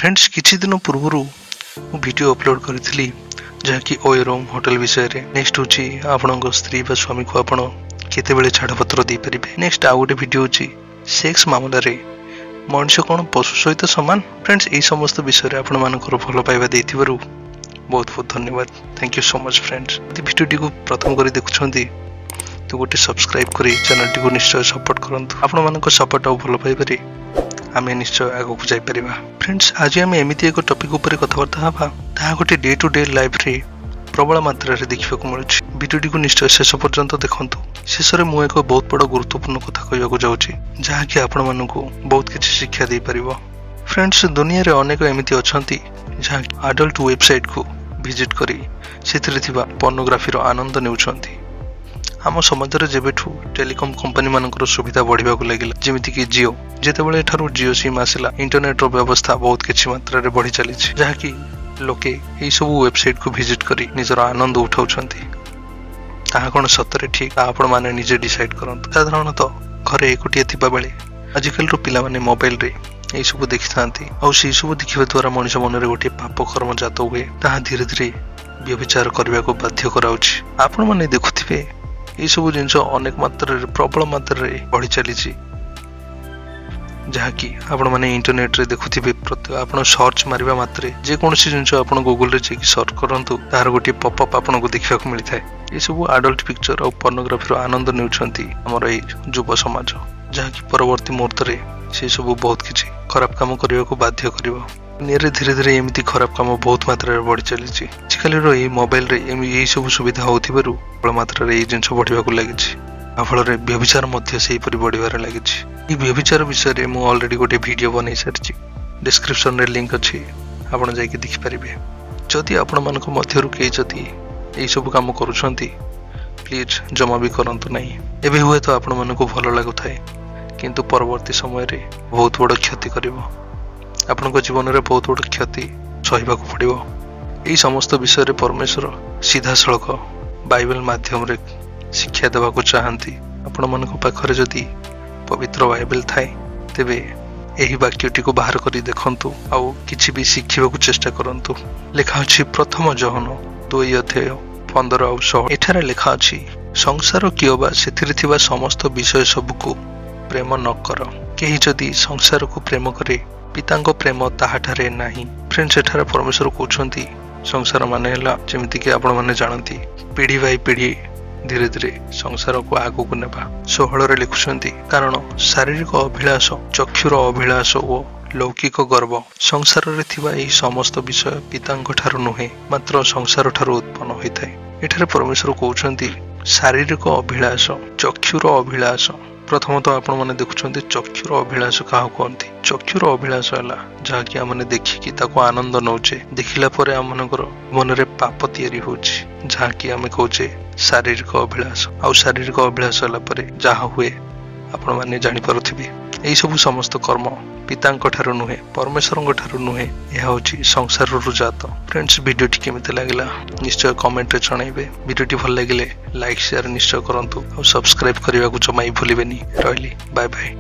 Friends किछि दिन पूर्व वीडियो अपलोड करी जहाँकि ओयरूम होटल विषय रे नेक्स्ट होची आपणक स्त्री बा स्वामी को आपण केतेबेले छाड़पत्र दे परिबे। नेक्स्ट आउ गोटे वीडियो होची सेक्स मामला रे मनुष्य कौन पशु सहित सामान। फ्रेंड्स यही समस्त विषय रे आपण मानकर भल पाइबा देथिबारु बहुत बहुत धन्यवाद। Thank you so much friends. यदि वीडियो टी को प्रथम करी देखुछंती तो गोटे सब्सक्राइब करी चैनल टी को निश्चय सपोर्ट करंतु। आपण मानकर सपोर्ट और भल पाइबारे आमे निश्चय आगो को जाई परिबा। फ्रेंड्स आज आमे एमिति एक टॉपिक ऊपर कथबार्ता हबा ता गोटे डे टू डे लाइफ रे प्रबल मात्रा रे देखिबा को मिलुछि। वीडियो टी को निश्चय शेष पर्यंत देखंतु। शेष रे मु एक बहुत बड़ गुरुत्वपूर्ण कथा कहबा को जाउछि जहा कि आपण मानकु बहुत किछि शिक्षा दे परिबो। फ्रेंड्स दुनिया रे अनेक एमिति अछंती जहा एडल्ट वेबसाइट को विजिट करी सेथिरे थिबा पोर्नोग्राफी रो आनंद नेउछंती। आम समाज रे जेबेठु टेलीकॉम कंपनी मानकर सुविधा बढ़िबा को लागिला जेमिति कि जियो जेतेबेले एठारु जियो सिम आसिला इंटरनेट रो व्यवस्था बहुत किछि मात्रा रे बढ़ी चली छि जहा कि लोके एई सब वेबसाइट को विजिट करी निजर आनंद उठाउछंती। ताहा कोन सतरे ठीक आपण माने निजे डिसाइड करंत। साधारणतः घरे एकुटिया थिबा बेले आजिकल रो पिला माने मोबाइल रे एई सब देखि थांती और सेई सब देखिबा द्वारा मनुष्य मन रे गोटे पाप कर्म जात हुए ताहा धीरे धीरे व्यभिचार करबा को बाध्य कराउछि। आपण माने देखुथिबे एई सब जिंस अनेक मात्रा रे प्रबल मात्रा रे बढ़ी चली छि जहा कि आपण माने इंटरनेट रे देखुथिबे आपण सर्च मारिबा मात्रे जे कोनसी जिंस आपण गूगल रे जेकी सर्च करंतु तार गोटे पॉपअप आपण को देखिबा को मिलि थाए। ए सब एडल्ट पिक्चर और पोर्नोग्राफी रो आनंद नेउछंती हमर ए युवा समाज जहा कि परवर्ती मुहूर्त रे से सब बहुत किछि खराब काम करिया को बाध्य करिवो। धीरे धीरे एमिति खराब काम बहुत मात्रा रे बढ़ी चली छि। आजकल रो ए मोबाइल रे एई सब सुविधा होथिबारु बड़ मात्रा रे ए जिंस बढ़िबा को लागि छि। फल व्यभिचार मध्य से बढ़िबार लगी। ये व्यभिचार विषय रे मु ऑलरेडी गोटे वीडियो बनै सारिछि। डिस्क्रिप्शन रे लिंक अछि आपण जाई के देखि परिबे। जदि आपण मानको मध्यरु के जदि एई सब काम करूछंती प्लीज जमा भी करंतु नाही। एबे हुए तो आपण मानको भलो लागु थाए किंतु परवर्ती समय रे बहुत बड़ क्षति करिवो। आपनको जीवन रे बहुत बड़ क्षति सहिबा को पड़िवो। एई समस्त विषय रे परमेश्वर सीधा सड़क बाइबल माध्यम रे शिक्षा देवा को चाहती। आपण मानक पाखरे जदि पवित्र बाइबल थाए तेबे एही वाक्यटी को बाहर करी देखंतु आउ किछि भी शिखिबा को चेष्टा करंतु। लिखा अछि प्रथम जहन 2:15 और 16 एठारे लिखा अछि संसार कियोबा सेथिरे थिबा समस्त विषय सब को प्रेम न कर। केही जदि संसार को प्रेम करे पितांको प्रेम ताहाठारे नाही। फ्रेंड्स एठारे परमेश्वर कहउछंती संसार माने हला जेमिति कि आपण माने जानंती पीढ़ी बाई पीढ़ी धीरे धीरे संसार को आगु को नेबा। 16 रे लिखुछंती कारण शारीरिक अभिलाष चक्षुर अभिलाष और लौकिक गर्व संसार रे थिबा एही समस्त विषय पितांक ठारू नुहे मात्र संसार ठारू उत्पन्न होइथाय। एठारे परमेश्वर कहउछंती शारीरिक अभिलाष चक्षुर अभिलाष। प्रथमतः आपण माने देखुछंती चक्षुर अभिलाष काहा कहंती। चक्षुर अभिलाष हला जहा कि हमने देखि कि ताको आनंद नौचे देखिला परे हमनकर मन रे पाप तयारी होछि जहा कि हमें कहउचे शारीरिक अभिलाष। आ शारीरिक अभिलाष हला परे जहा हुए आपण माने जानि पारुथिबे एई सब समस्त कर्म पितांक ठारू नुहे परमेश्वरंक ठारू नुहे यह होछि संसार रु जात। फ्रेंड्स वीडियो टी केमिते लागला निश्चय कमेंट रे जणाइबे। वीडियो टी भल लागिले लाइक शेयर निश्चय करंतु और सब्सक्राइब करिवा को जमाई भूलिबेनी। रहली बाय बाय।